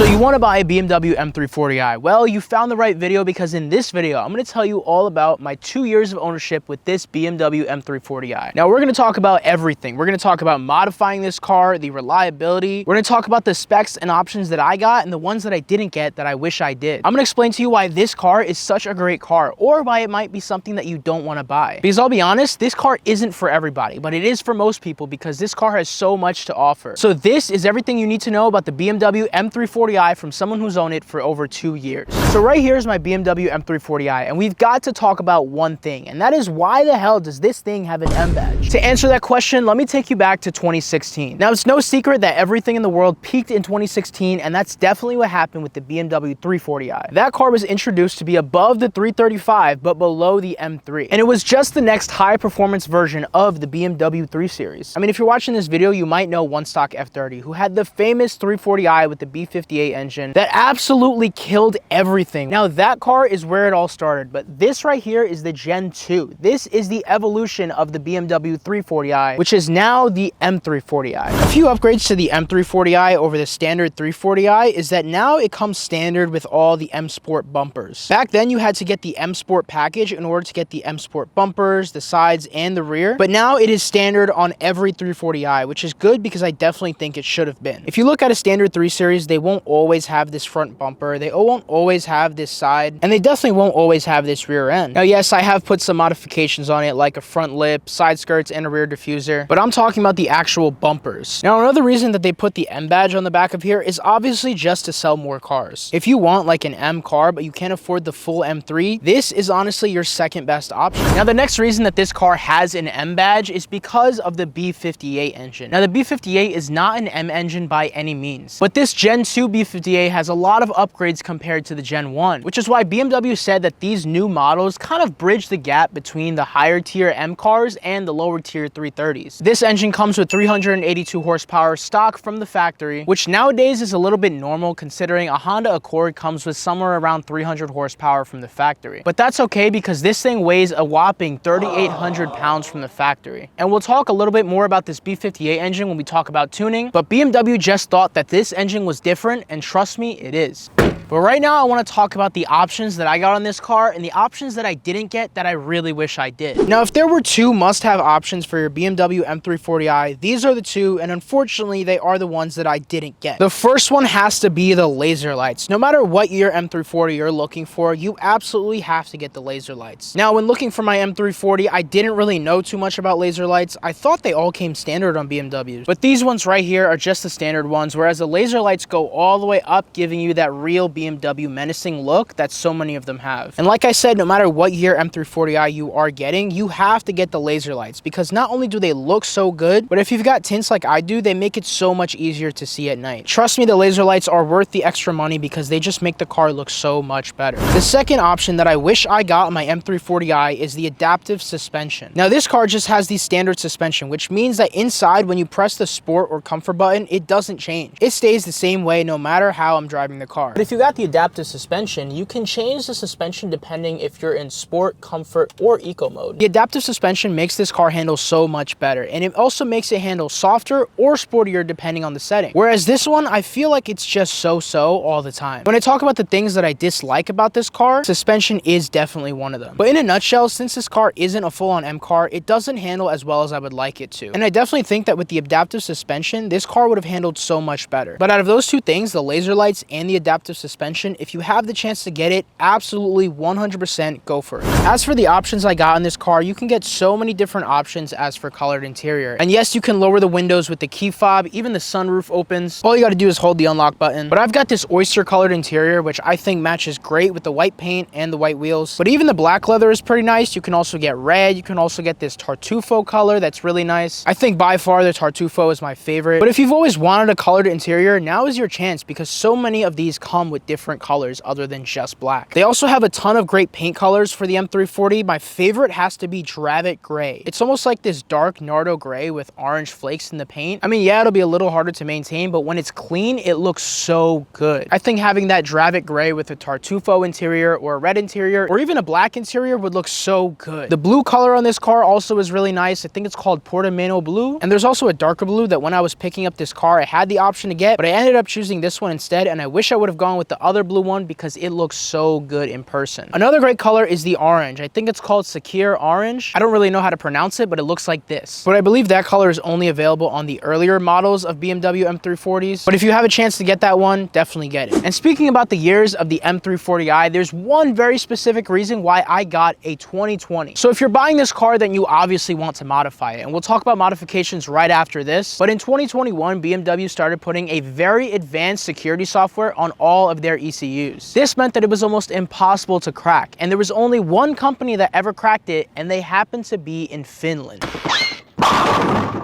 So you want to buy a BMW M340i? Well, you found the right video, because in this video, I'm going to tell you all about my 2 years of ownership with this BMW M340i. Now, we're going to talk about everything. We're going to talk about modifying this car, the reliability. We're going to talk about the specs and options that I got and the ones that I didn't get that I wish I did. I'm going to explain to you why this car is such a great car, or why it might be something that you don't want to buy. Because I'll be honest, this car isn't for everybody, but it is for most people because this car has so much to offer. So this is everything you need to know about the BMW M340i from someone who's owned it for over 2 years. So right here is my BMW M340i, and we've got to talk about one thing, and that is, why the hell does this thing have an M badge? To answer that question, let me take you back to 2016. Now, it's no secret that everything in the world peaked in 2016, and that's definitely what happened with the BMW 340i. That car was introduced to be above the 335, but below the M3. And it was just the next high performance version of the BMW 3 Series. I mean, if you're watching this video, you might know One Stock F30, who had the famous 340i with the B58 engine that absolutely killed everything. Now, that car is where it all started, but this right here is the Gen 2. This is the evolution of the BMW 340i, which is now the M340i. A few upgrades to the M340i over the standard 340i is that now it comes standard with all the M Sport bumpers. Back then, you had to get the M Sport package in order to get the M Sport bumpers, the sides, and the rear, but now it is standard on every 340i, which is good because I definitely think it should have been. If you look at a standard 3 Series, they won't always have this front bumper, they won't always have this side, and they definitely won't always have this rear end. Now, yes, I have put some modifications on it, like a front lip, side skirts, and a rear diffuser, but I'm talking about the actual bumpers. Now, another reason that they put the M badge on the back of here is obviously just to sell more cars. If you want like an M car, but you can't afford the full M3, this is honestly your second best option. Now, the next reason that this car has an M badge is because of the B58 engine. Now, the B58 is not an M engine by any means, but this Gen 2 B58 has a lot of upgrades compared to the Gen 1, which is why BMW said that these new models kind of bridge the gap between the higher tier M cars and the lower tier 330s. This engine comes with 382 horsepower stock from the factory, which nowadays is a little bit normal considering a Honda Accord comes with somewhere around 300 horsepower from the factory. But that's okay because this thing weighs a whopping 3,800 pounds from the factory. And we'll talk a little bit more about this B58 engine when we talk about tuning, but BMW just thought that this engine was different, and trust me, it is. But right now, I want to talk about the options that I got on this car and the options that I didn't get that I really wish I did. Now, if there were two must-have options for your BMW M340i, these are the two, and unfortunately, they are the ones that I didn't get. The first one has to be the laser lights. No matter what year M340 you're looking for, you absolutely have to get the laser lights. Now, when looking for my M340, I didn't really know too much about laser lights. I thought they all came standard on BMWs, but these ones right here are just the standard ones, whereas the laser lights go all the way up, giving you that real BMW menacing look that so many of them have. And like I said, no matter what year M340i you are getting, you have to get the laser lights, because not only do they look so good, but if you've got tints like I do, they make it so much easier to see at night. Trust me, the laser lights are worth the extra money because they just make the car look so much better. The second option that I wish I got on my M340i is the adaptive suspension. Now, this car just has the standard suspension, which means that inside, when you press the sport or comfort button, it doesn't change. It stays the same way no matter how I'm driving the car. But if you got the adaptive suspension, you can change the suspension depending if you're in sport, comfort, or eco mode. The adaptive suspension makes this car handle so much better, and it also makes it handle softer or sportier depending on the setting. Whereas this one, I feel like it's just so-so all the time. When I talk about the things that I dislike about this car, suspension is definitely one of them. But in a nutshell, since this car isn't a full-on M car, it doesn't handle as well as I would like it to. And I definitely think that with the adaptive suspension, this car would have handled so much better. But out of those two things, the laser lights and the adaptive suspension, if you have the chance to get it, absolutely 100% go for it. As for the options I got in this car, you can get so many different options as for colored interior. And yes, you can lower the windows with the key fob, even the sunroof opens. All you gotta do is hold the unlock button. But I've got this oyster colored interior, which I think matches great with the white paint and the white wheels. But even the black leather is pretty nice. You can also get red. You can also get this Tartufo color that's really nice. I think by far the Tartufo is my favorite. But if you've always wanted a colored interior, now is your chance, because so many of these come with different colors other than just black. They also have a ton of great paint colors for the M340. My favorite has to be Dravit Gray. It's almost like this dark Nardo gray with orange flakes in the paint. I mean, yeah, it'll be a little harder to maintain, but when it's clean, it looks so good. I think having that Dravit Gray with a Tartufo interior or a red interior or even a black interior would look so good. The blue color on this car also is really nice. I think it's called Portomano Blue. And there's also a darker blue that when I was picking up this car, I had the option to get, but I ended up choosing this one instead. And I wish I would have gone with the other blue one because it looks so good in person. Another great color is the orange. I think it's called Sakir Orange. I don't really know how to pronounce it, but it looks like this. But I believe that color is only available on the earlier models of BMW M340s. But if you have a chance to get that one, definitely get it. And speaking about the years of the M340i, there's one very specific reason why I got a 2020. So if you're buying this car, then you obviously want to modify it. And we'll talk about modifications right after this. But in 2021, BMW started putting a very advanced security software on all of their ECUs. This meant that it was almost impossible to crack. And there was only one company that ever cracked it, and they happened to be in Finland.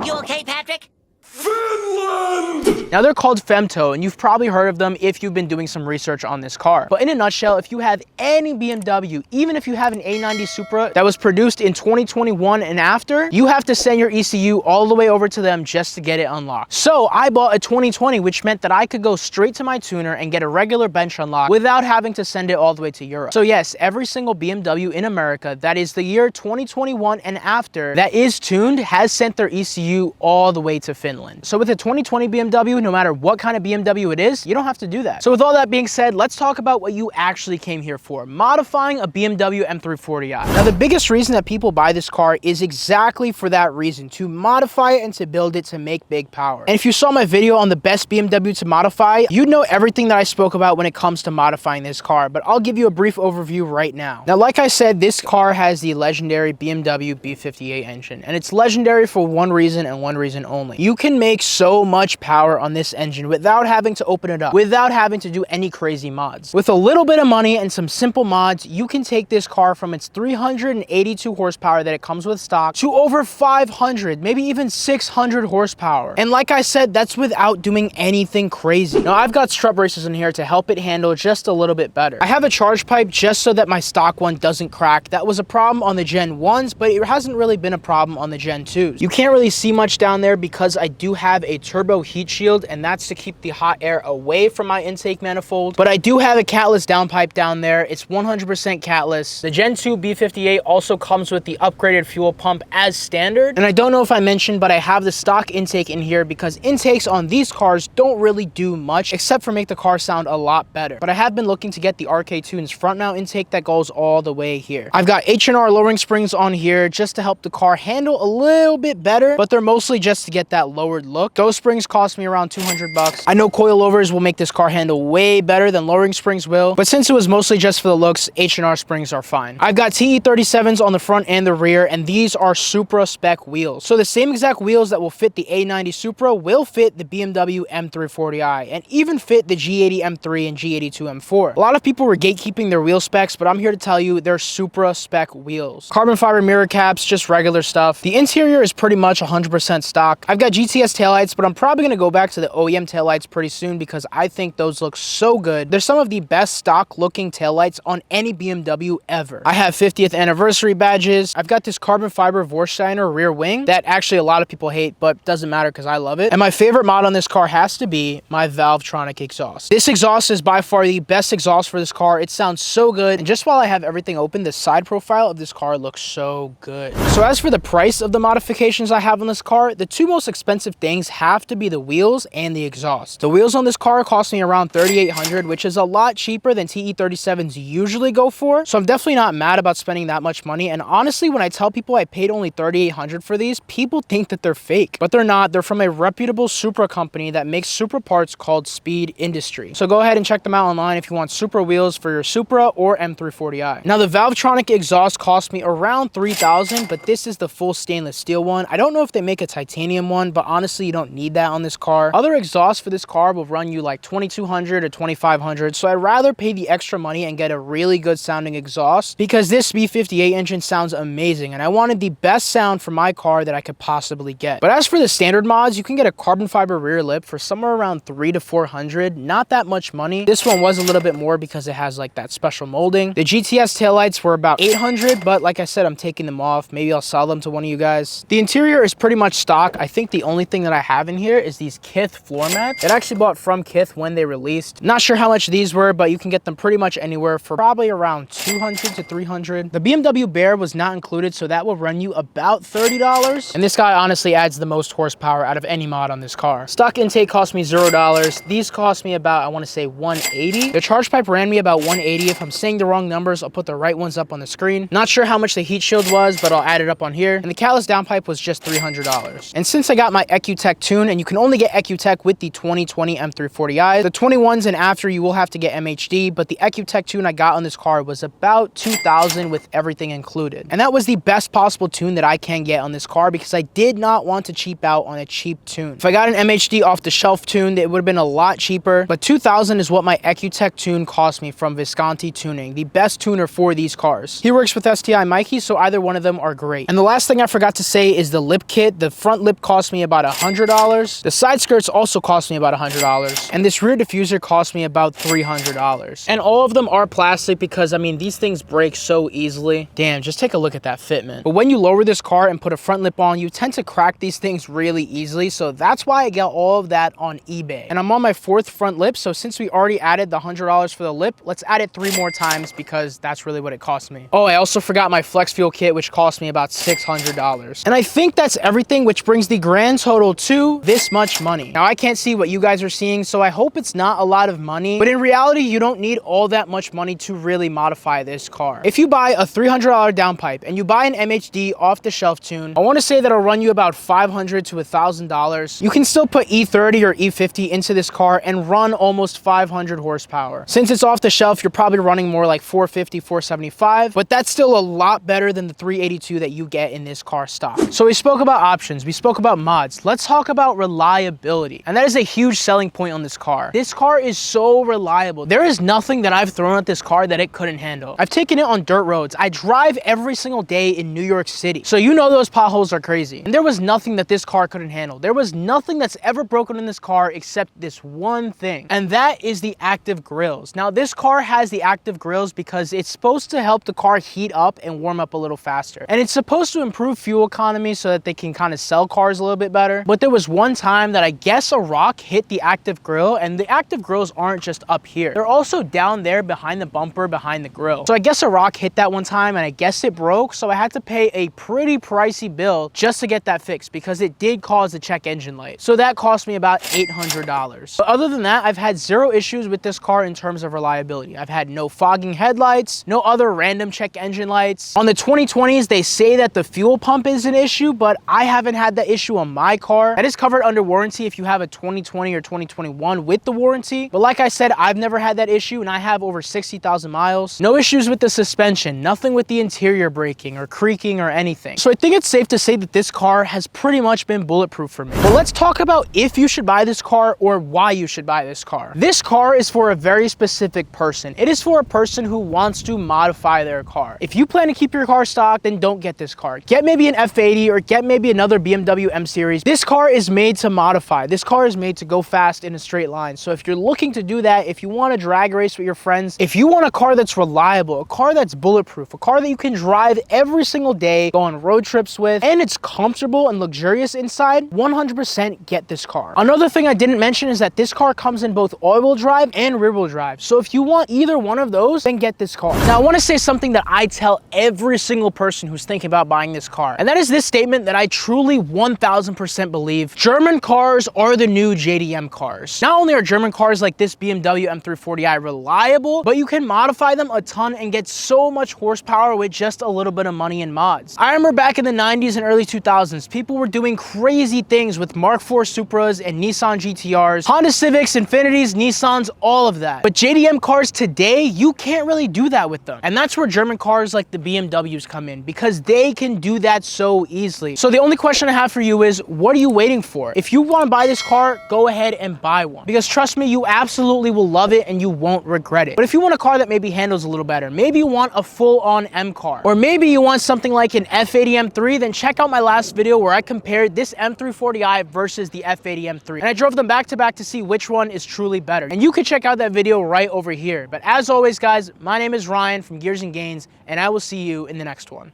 You okay, Patrick? Finland! Now they're called Femto, and you've probably heard of them if you've been doing some research on this car. But in a nutshell, if you have any BMW, even if you have an A90 Supra that was produced in 2021 and after, you have to send your ECU all the way over to them just to get it unlocked. So I bought a 2020, which meant that I could go straight to my tuner and get a regular bench unlock without having to send it all the way to Europe. So yes, every single BMW in America that is the year 2021 and after that is tuned has sent their ECU all the way to Finland. So with a 2020 BMW, no matter what kind of BMW it is, you don't have to do that. So with all that being said, let's talk about what you actually came here for: modifying a BMW M340i. Now the biggest reason that people buy this car is exactly for that reason, to modify it and to build it to make big power. And if you saw my video on the best BMW to modify, you'd know everything that I spoke about when it comes to modifying this car, but I'll give you a brief overview right now. Now, like I said, this car has the legendary BMW B58 engine, and it's legendary for one reason and one reason only. You can make so much power on this engine without having to open it up, without having to do any crazy mods. With a little bit of money and some simple mods, you can take this car from its 382 horsepower that it comes with stock to over 500, maybe even 600 horsepower. And like I said, that's without doing anything crazy. Now, I've got strut braces in here to help it handle just a little bit better. I have a charge pipe just so that my stock one doesn't crack. That was a problem on the Gen 1s, but it hasn't really been a problem on the Gen 2s. You can't really see much down there because I do have a turbo heat shield, and that's to keep the hot air away from my intake manifold. But I do have a catless downpipe down there. It's 100% catless. The Gen 2 B58 also comes with the upgraded fuel pump as standard. And I don't know if I mentioned, but I have the stock intake in here because intakes on these cars don't really do much except for make the car sound a lot better. But I have been looking to get the RK Tunes front mount intake that goes all the way here. I've got H&R lowering springs on here just to help the car handle a little bit better, but they're mostly just to get that lowered look. Those springs cost me around 200 bucks. I know coilovers will make this car handle way better than lowering springs will, but since it was mostly just for the looks, H&R springs are fine. I've got TE37s on the front and the rear, and these are Supra spec wheels. So the same exact wheels that will fit the A90 Supra will fit the BMW M340i, and even fit the G80 M3 and G82 M4. A lot of people were gatekeeping their wheel specs, but I'm here to tell you they're Supra spec wheels. Carbon fiber mirror caps, just regular stuff. The interior is pretty much 100% stock. I've got GTS taillights, but I'm probably going to go back to the OEM taillights pretty soon because I think those look so good. They're some of the best stock looking taillights on any BMW ever. I have 50th anniversary badges. I've got this carbon fiber Vorsteiner rear wing that actually a lot of people hate, but doesn't matter because I love it. And my favorite mod on this car has to be my Valvetronic exhaust. This exhaust is by far the best exhaust for this car. It sounds so good. And just while I have everything open, the side profile of this car looks so good. So as for the price of the modifications I have on this car, the two most expensive things have to be the wheels and the exhaust. The wheels on this car cost me around $3,800, which is a lot cheaper than TE37s usually go for. So I'm definitely not mad about spending that much money. And honestly, when I tell people I paid only $3,800 for these, people think that they're fake, but they're not. They're from a reputable Supra company that makes Supra parts called Speed Industry. So go ahead and check them out online if you want Supra wheels for your Supra or M340i. Now the Valvetronic exhaust cost me around $3,000, but this is the full stainless steel one. I don't know if they make a titanium one, but honestly, you don't need that on this car. Other exhausts for this car will run you like 2200 or 2500, so I'd rather pay the extra money and get a really good sounding exhaust because this V58 engine sounds amazing and I wanted the best sound for my car that I could possibly get. But as for the standard mods, you can get a carbon fiber rear lip for somewhere around 300 to 400, not that much money. This one was a little bit more because it has like that special molding. The GTS taillights were about 800, but like I said, I'm taking them off. Maybe I'll sell them to one of you guys. The interior is pretty much stock. I think the only thing that I have in here is these Kith floor mats that I actually bought from Kith when they released. Not sure how much these were, but you can get them pretty much anywhere for probably around 200 to 300. The BMW Bear was not included, so that will run you about $30. And this guy honestly adds the most horsepower out of any mod on this car. Stock intake cost me $0. These cost me about, I want to say 180. The charge pipe ran me about 180. If I'm saying the wrong numbers, I'll put the right ones up on the screen. Not sure how much the heat shield was, but I'll add it up on here. And the callus downpipe was just $300. And since I got my EcuTech tune, and you can only get EcuTech with the 2020 M340i, the 21s and after you will have to get MHD, but the EcuTech tune I got on this car was about $2,000 with everything included. And that was the best possible tune that I can get on this car because I did not want to cheap out on a cheap tune. If I got an MHD off the shelf tune, it would have been a lot cheaper, but $2,000 is what my EcuTech tune cost me from Visconti Tuning, the best tuner for these cars. He works with STI Mikey, so either one of them are great. And the last thing I forgot to say is the lip kit. The front lip cost me about $100. The side skirts also cost me about $100. And this rear diffuser cost me about $300. And all of them are plastic because, I mean, these things break so easily. Damn, just take a look at that fitment. But when you lower this car and put a front lip on, you tend to crack these things really easily. So that's why I got all of that on eBay. And I'm on my 4th front lip. So since we already added the $100 for the lip, let's add it 3 more times because that's really what it cost me. Oh, I also forgot my flex fuel kit, which cost me about $600. And I think that's everything, which brings the grand total to this much money. Now, I can't see what you guys are seeing, so I hope it's not a lot of money, but in reality, you don't need all that much money to really modify this car. If you buy a $300 downpipe and you buy an MHD off the shelf tune, I want to say that'll run you about $500 to $1,000. You can still put E30 or E50 into this car and run almost 500 horsepower. Since it's off the shelf, you're probably running more like 450, 475, but that's still a lot better than the 382 that you get in this car stock. So we spoke about options, we spoke about mods. Let's talk about reliability. And that is a huge selling point on this car. This car is so reliable. There is nothing that I've thrown at this car that it couldn't handle. I've taken it on dirt roads. I drive every single day in New York City. So you know those potholes are crazy. And there was nothing that this car couldn't handle. There was nothing that's ever broken in this car except this one thing. And that is the active grills. Now this car has the active grills because it's supposed to help the car heat up and warm up a little faster. And it's supposed to improve fuel economy so that they can kind of sell cars a little bit better. But there was one time that I guess a rock hit the active grill, and the active grills aren't just up here. They're also down there behind the bumper, behind the grill. So I guess a rock hit that one time and I guess it broke. So I had to pay a pretty pricey bill just to get that fixed because it did cause the check engine light. So that cost me about $800. But other than that, I've had 0 issues with this car in terms of reliability. I've had no fogging headlights, no other random check engine lights. On the 2020s, they say that the fuel pump is an issue, but I haven't had that issue on my car. That is covered under warranty if you have a 2020 or 2021 with the warranty. But like I said, I've never had that issue and I have over 60,000 miles. No issues with the suspension, nothing with the interior braking or creaking or anything. So I think it's safe to say that this car has pretty much been bulletproof for me. But let's talk about if you should buy this car or why you should buy this car. This car is for a very specific person. It is for a person who wants to modify their car. If you plan to keep your car stock, then don't get this car. Get maybe an F80 or get maybe another BMW M Series. This car is made to modify. This car is made to go fast in a straight line. So if you're looking to do that, if you want to drag race with your friends, if you want a car that's reliable, a car that's bulletproof, a car that you can drive every single day, go on road trips with, and it's comfortable and luxurious inside, 100% get this car. Another thing I didn't mention is that this car comes in both all-wheel drive and rear-wheel drive. So if you want either one of those, then get this car. Now I want to say something that I tell every single person who's thinking about buying this car, and that is this statement that I truly 1000% believe: German cars are the new JDM cars. Not only are German cars like this BMW M340i reliable, but you can modify them a ton and get so much horsepower with just a little bit of money and mods. I remember back in the 90s and early 2000s, people were doing crazy things with Mark IV Supras and Nissan GTRs, Honda Civics, Infinitis, Nissans, all of that. But JDM cars today, you can't really do that with them. And that's where German cars like the BMWs come in, because they can do that so easily. So the only question I have for you is, what what are you waiting for? If you want to buy this car, go ahead and buy one, because trust me, you absolutely will love it and you won't regret it. But if you want a car that maybe handles a little better, maybe you want a full-on M car, or maybe you want something like an F80 M3, then check out my last video where I compared this M340i versus the F80 M3. And I drove them back to back to see which one is truly better. And you can check out that video right over here. But as always, guys, my name is Ryan from Gears and Gains, and I will see you in the next one.